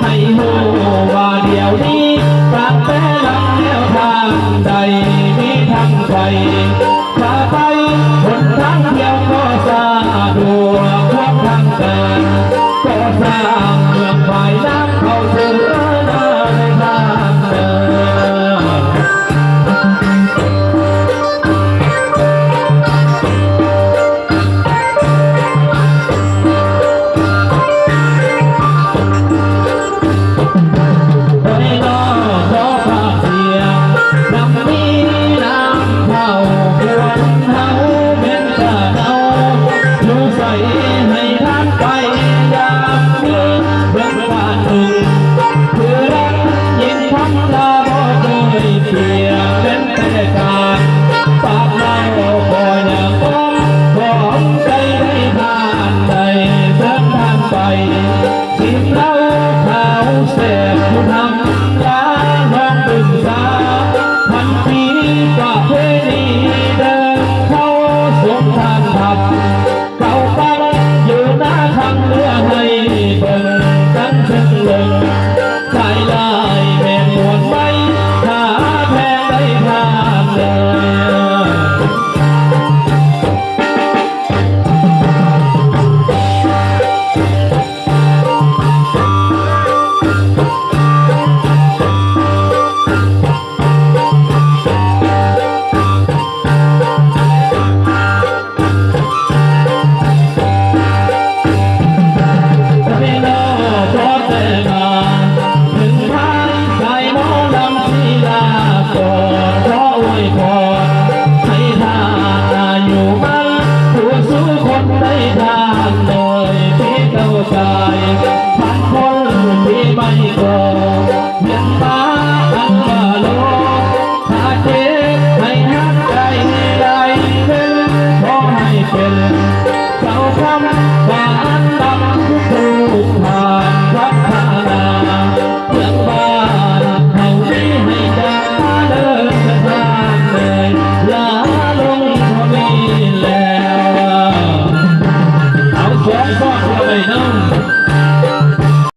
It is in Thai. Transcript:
ให้หูว่าเดียวนี้ปรับแปลหลังแล้วทางใดมีทางไปถ้าไปหนทางเดียวก็สะดวกพบทางเดินก็สร้างเมืองฝ่ายน้ำเข้าสู่ในทางเดินให้ท่านไปอย่างนี้เบื้องบานถึง